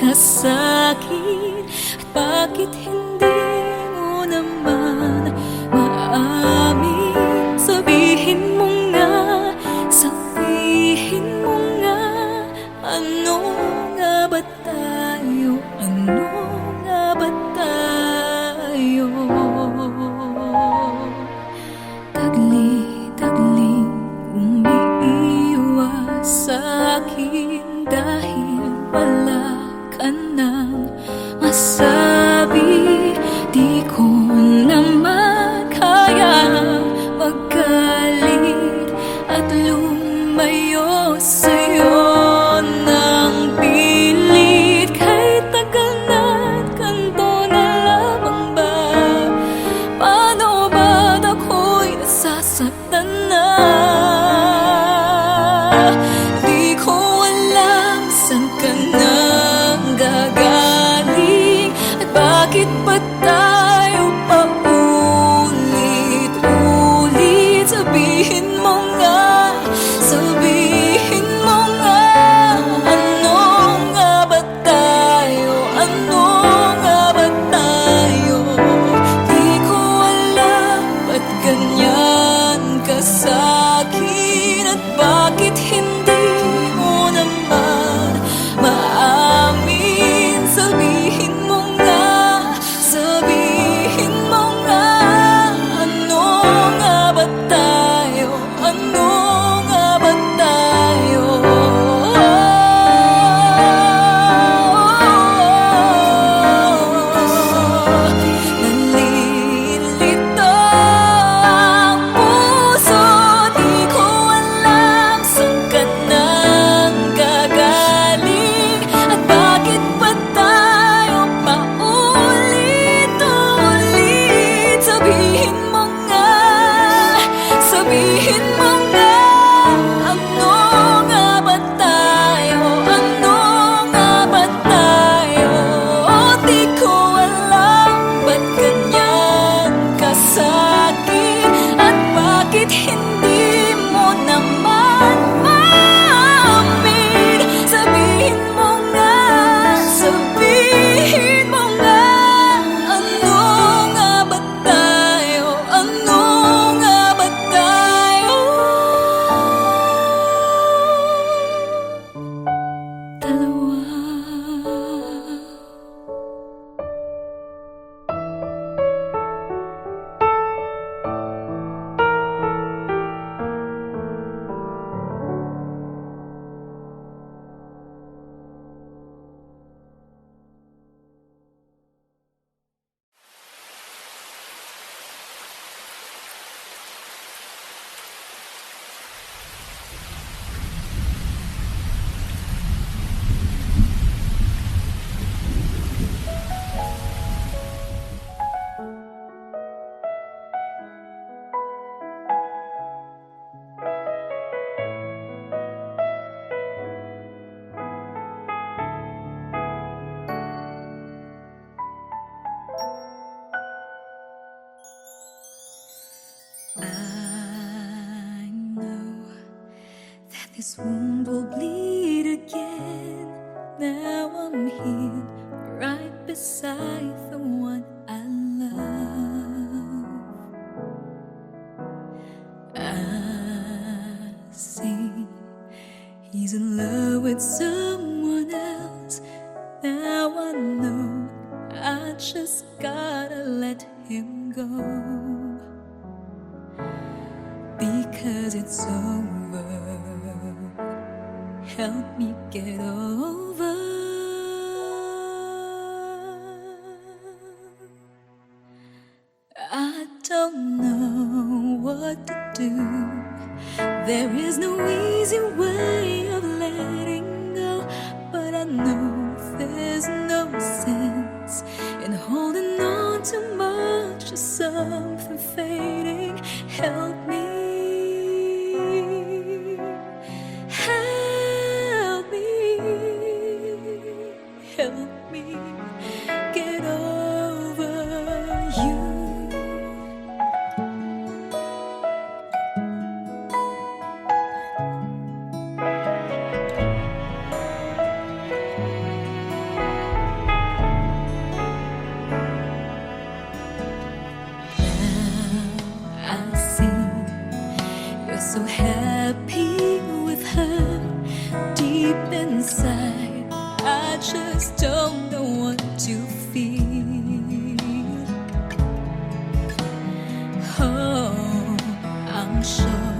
ka sa'kin? At bakit hindi mo naman maamin? Sabihin mo nga, sabihin mo nga, ano nga ba tayo? Ano nga ba tayo? Tagli-tagling umiiwas sa'kin dahil wala ka nang masabi. Di ko naman kaya magalit at lumayo sa'yo ng pilit. Kahit tagal na't ganito na lamang ba? Paano ba't ako'y nasasaktan na? Di ko alam saan ka nang gagaling at bakit ba tayo paulit-ulit? Sabihin mo nga, sabihin mo nga, ano nga ba tayo? Ano nga ba tayo? Di ko alam ba't ganyan ka sa'kin at bakit hindi mo naman maamin. Sabihin mo nga, sabihin mo nga, ano nga ba tayo? Ano nga ba tayo? Nalilito ang puso, di ko alam saan ka nang gagaling at bakit ba tayo paulit-ulit? Sabihin mo nga, sabihin mo nga, ano nga ba tayo? Ano nga ba tayo? Di ko alam ba't ganyan ka sa'kin at bakit hindi mo naman maamin. Sabihin mo nga, sabihin mo nga, ano nga ba tayo? Ano nga ba tayo? Dalawa. I know that this wound will bleed again. Now I'm here, right beside the one I love. I see he's in love with someone else. Now I know I just gotta let him go. Because it's over, help me get over. I don't know what to do. There is no easy way of letting go, but I know there's no sense in holding on too much to something fading. Help me. Help me, help me get over you. I just don't know what to feel. Oh, I'm sure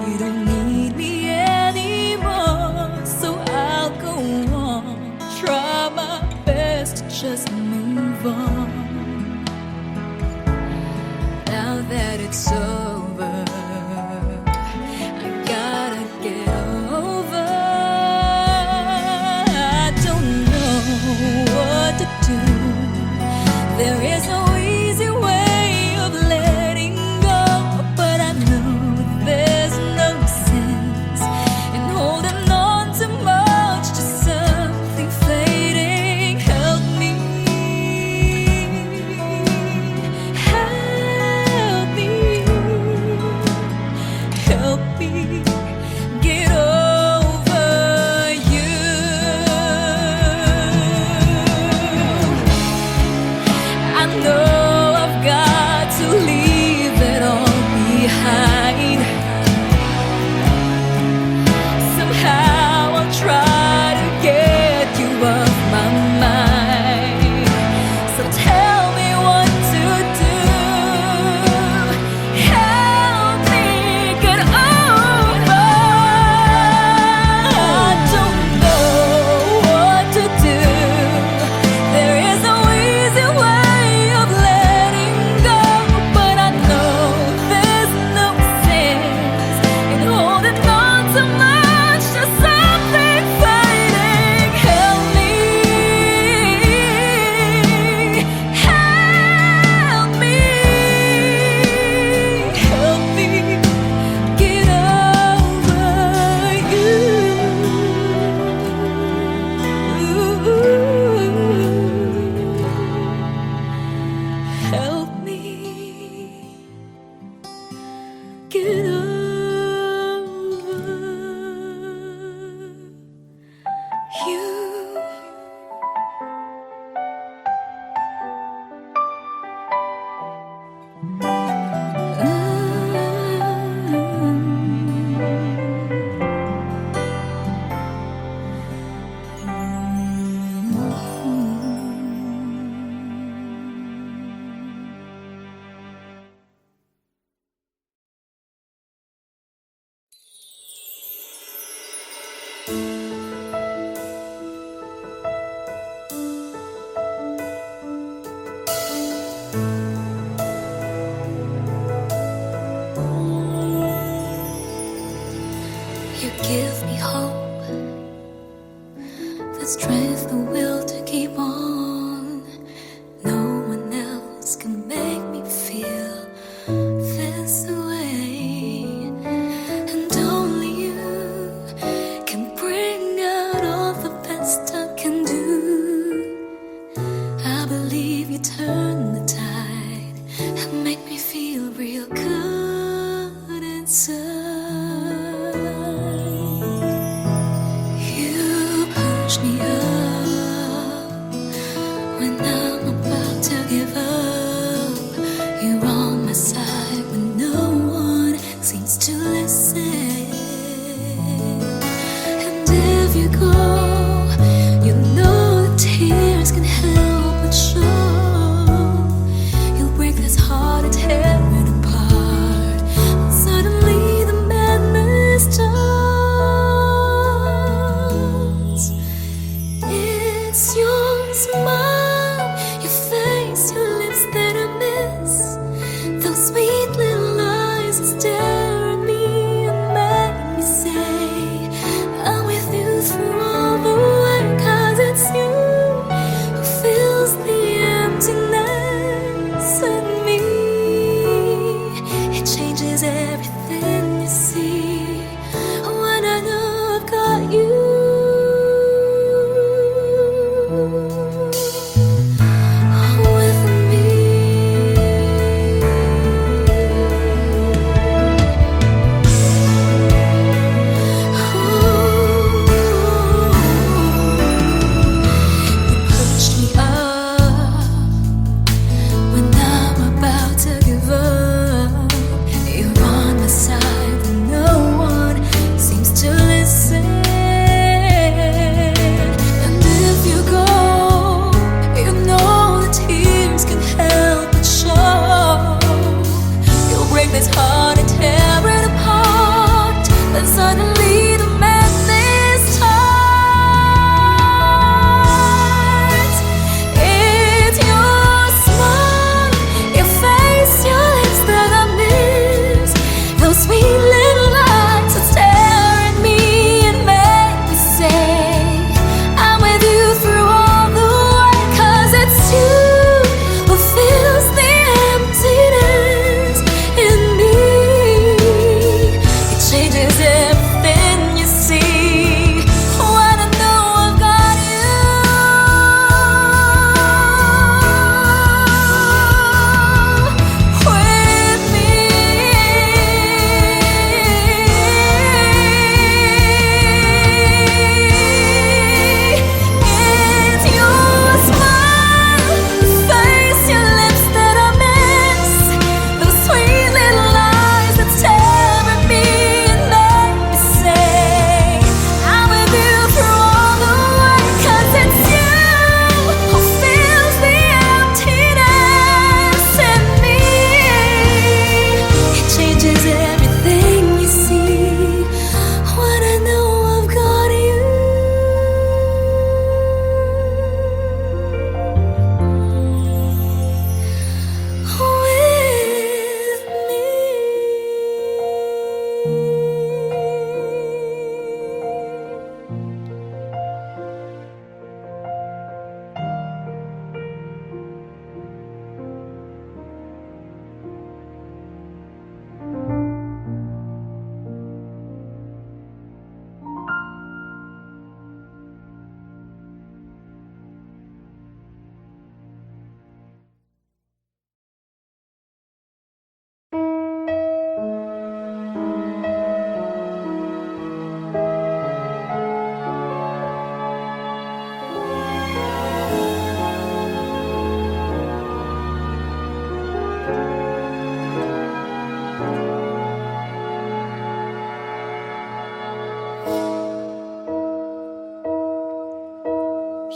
you don't need me anymore, so I'll go on, try my best to just move on. Now that it's over, I gotta get over. I don't know what to do. There is no easy way of letting go, but I know there's no sense in holding on too much to something fading. Help me, help me, help me get over you. I know I've got to leave it all behind. Somehow I'll try to get you off my mind. So tell me what to do. Help me get over. I don't know what to do. There is no easy way of letting go, but I know there's no sense in holding on too much to something fading. Help me, help me, help me get over you. Help me get over you. You give me hope, the strength, the will to keep on. No one else can make me feel this way, and only you can bring out all the best I can do. I believe you turn the tide and make me feel real good inside. You push me up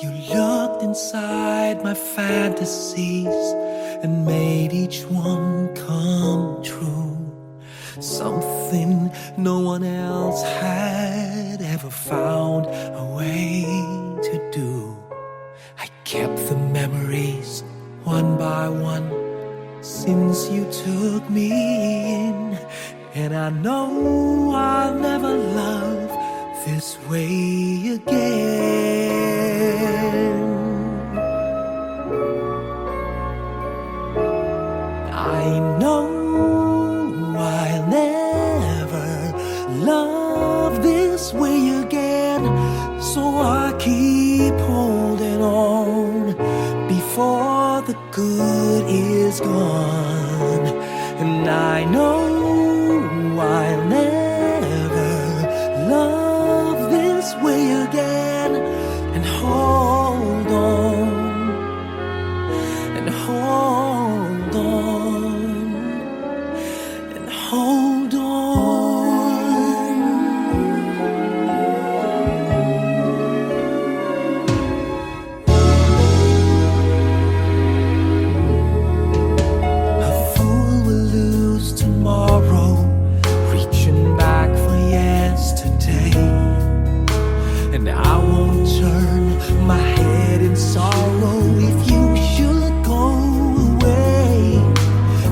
You looked inside my fantasies and made each one come true. Something no one else had ever found a way to do. I kept the memories one by one since you took me in, and I know I'll never love this way again. I know I'll never love this way again, so I keep holding on before the good is gone. And I know I'll never love this way again, and hold on, and hold on, and hold on. A fool will lose tomorrow, reaching back for yesterday. And I won't turn my head in sorrow if you should go away.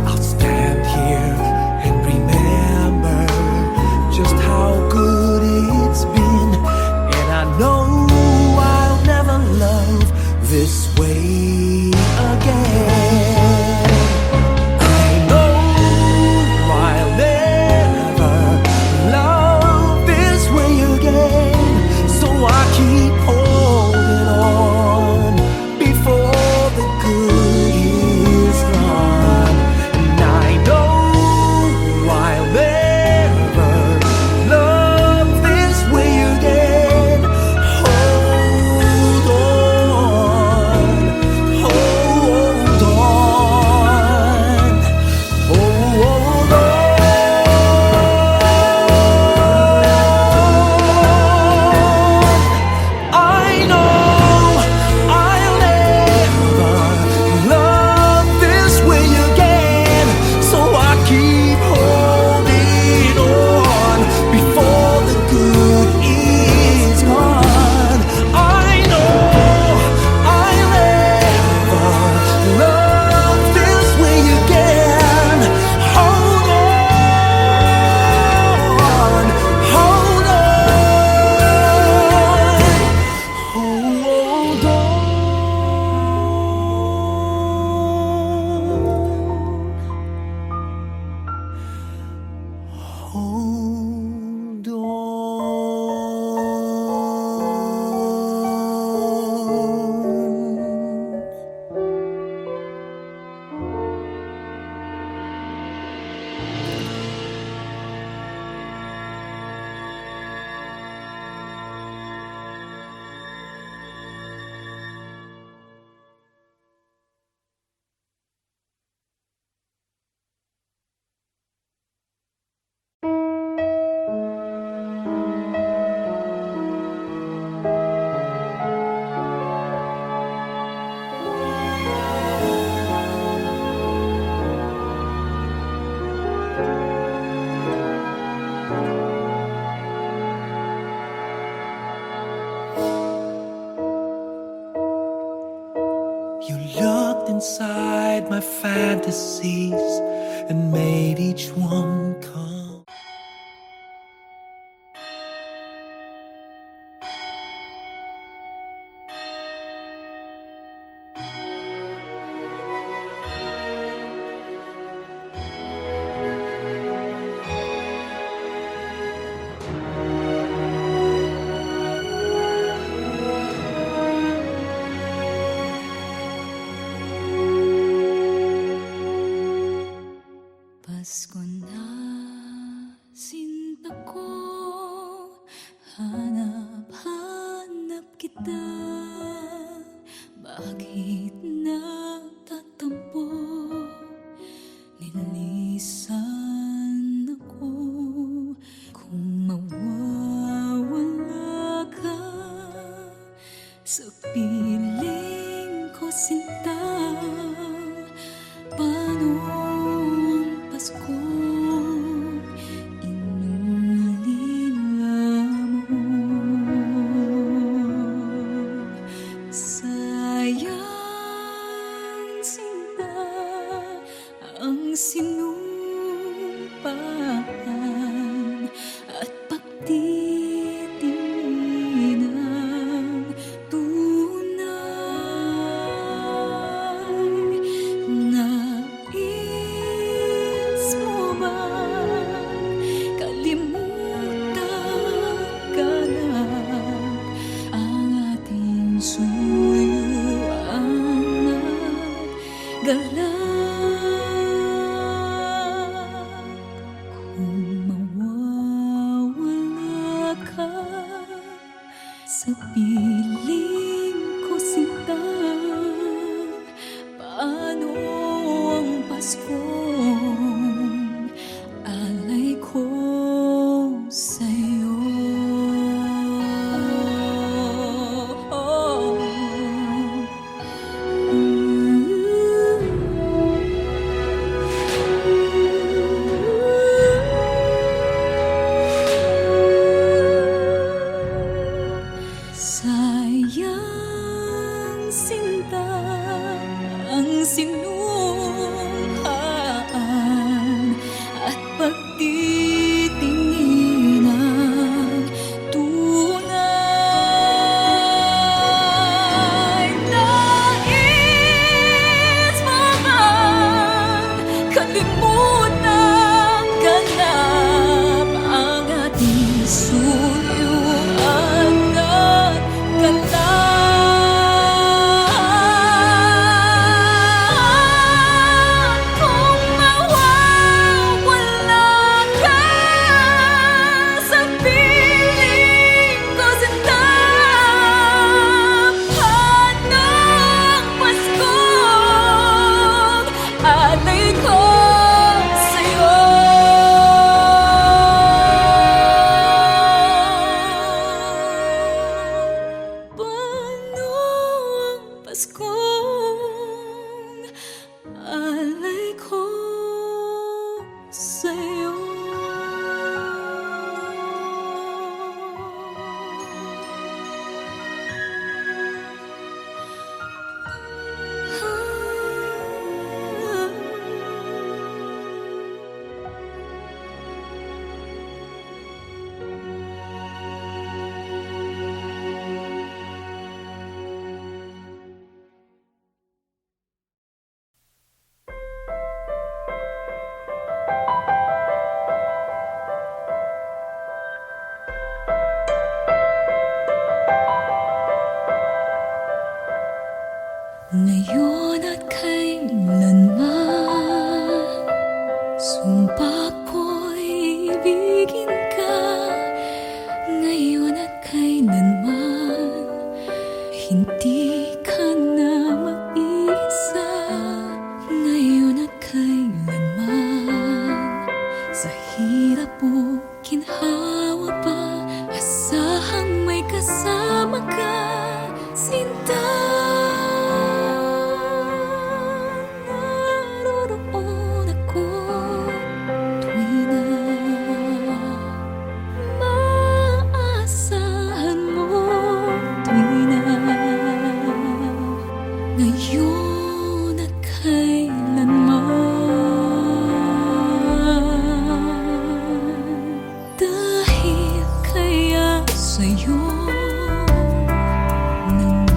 I'll stand here and remember just how good it's been, and I know I'll never love this way again. I know I'll never love this way again, so I keep holding on before the good is gone. And I know I'll never love this way again. Hold on, hold on, hold on. I know I'll never love this way again, so I keep holding on before the good is gone. I know I'll never love this way again. Hold on, hold on, hold on. Hold on. You looked inside my fantasies and made each one come. Pasko na piling ko sinta, paano ang Paskong inulila mo? Sayang sinta ang sinumpaan at pagtitingin ng tunay. Nais mo bang kalimutan ka na ang ating suyuan naggalak? Kung mawawala ka sa piling ko sinta, paano ang Paskong alay ko sa'yo? Sayang sinta ang sinumpaan at pagtitingin ng tunay. Nais mo bang kalimutan ganap ang ating suyuan at galak? Kung mawawala ka sa piling ko sinta, paano ang Paskong alay ko sa'yo? Paano ang Paskong alay ko sa'yo? Ngayon at kailanman, sumpa ko'y ibigin ka. Ngayon at kailanman, hindi ka na mag-isa. Ngayon at kailanman, sa hirap o ginhawa pa, asahang may kasama ka, sinta. Naroon ako tuwing na maasahan mo, tuwing na ngayon at kailanman. Dahil kaya sa'yo nang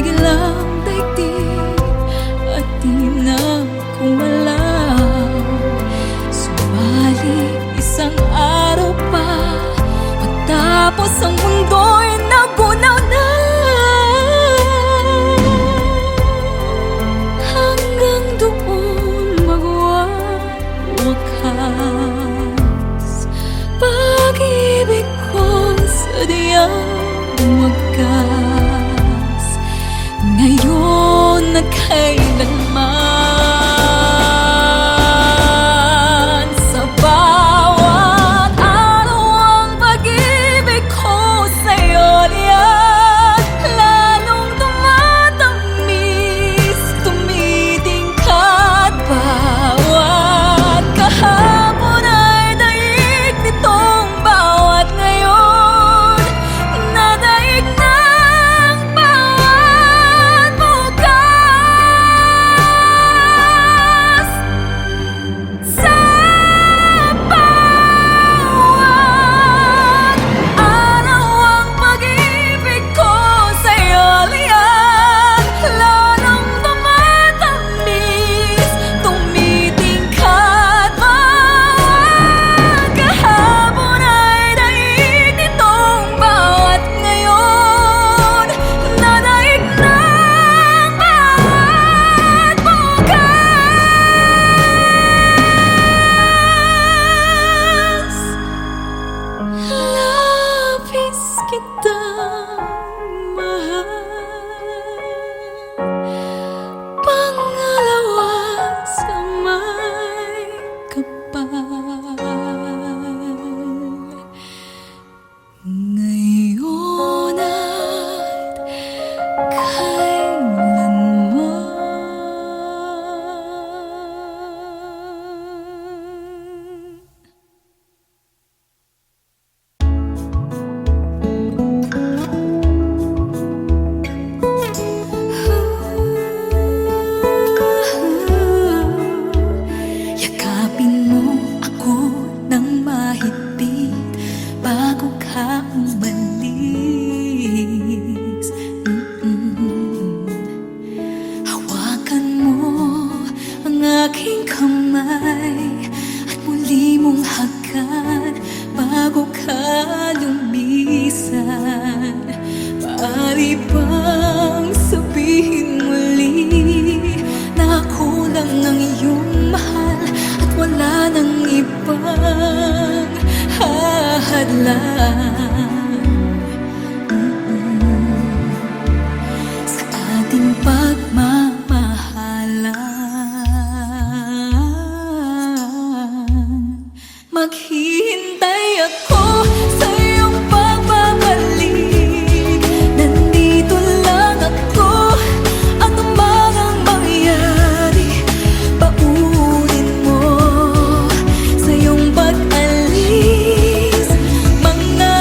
biglang daigdig at di na kumalaw. Subalit isang araw pa, matapos ang mundo'y nagunaw na, hanggang doon magwawakas pag-ibig kong sadyang wagas. Ngayon na kailanman, sa bawat araw ang pag-ibig ko sa'yo liyan, lalong tumatamis, tumitingkad. Bawat kahapon ay daig nitong bawat ngayon, nadaig ng bawat bukas. Sa bawat araw ang pag-ibig ko sa'yo liyan, lalong tumatamis, tumitingkad. Bawat kahapon ay daig nitong bawat ngayon, nadaig ng bawat bukas. Labis kitang mahal, pangalawa sa may kapal. Ngayon at kailanman. Yakapin mo ako ng mahigpit bago ka umalis. Hawakan mo ang aking kamay at muli mong hagan bago ka lumisan. Maaari bang sabihin muli na ako lang ang iyong mahal at wala nang ibang hahadlang sa ating pagmamahalan? Maghihintay ako sa iyong pagbabalik. Nandito lang ako, ano man ang mangyari. Paunin mo sa iyong pag-alis, mga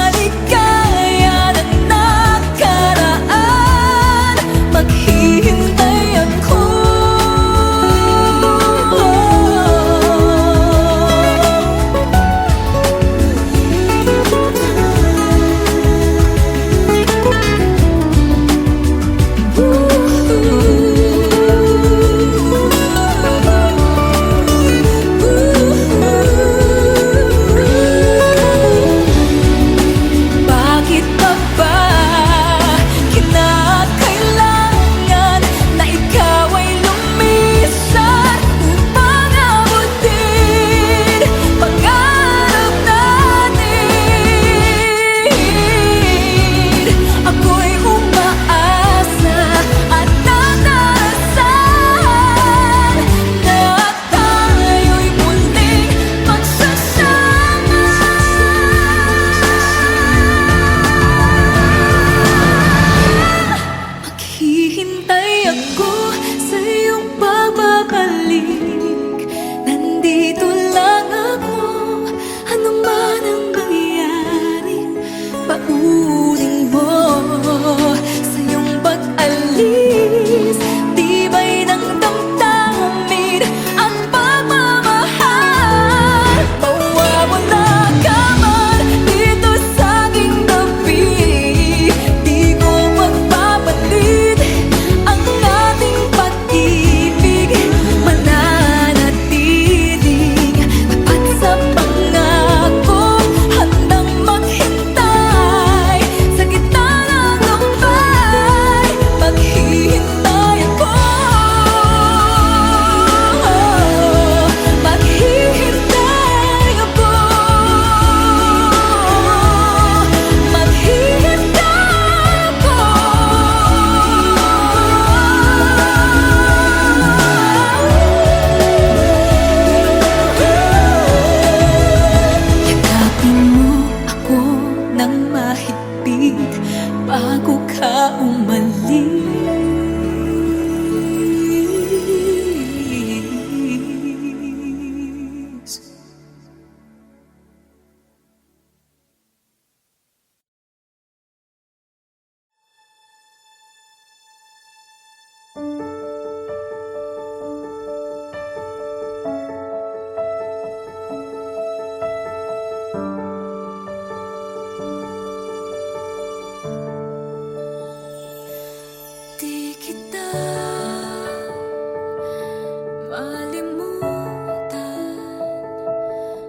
malimutan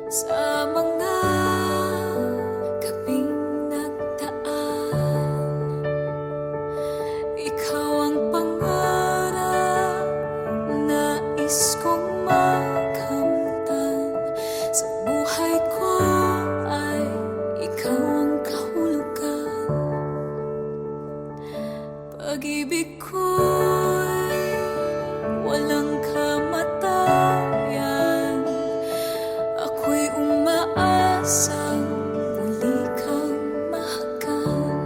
sa mga gabing nagdaan. Ikaw ang pangarap, nais kong makamtan. Sa buhay ko ay ikaw ang kahulugan. Pag-ibig ko'y walang kamatayan. Ako'y umaasang muli kang mahagan.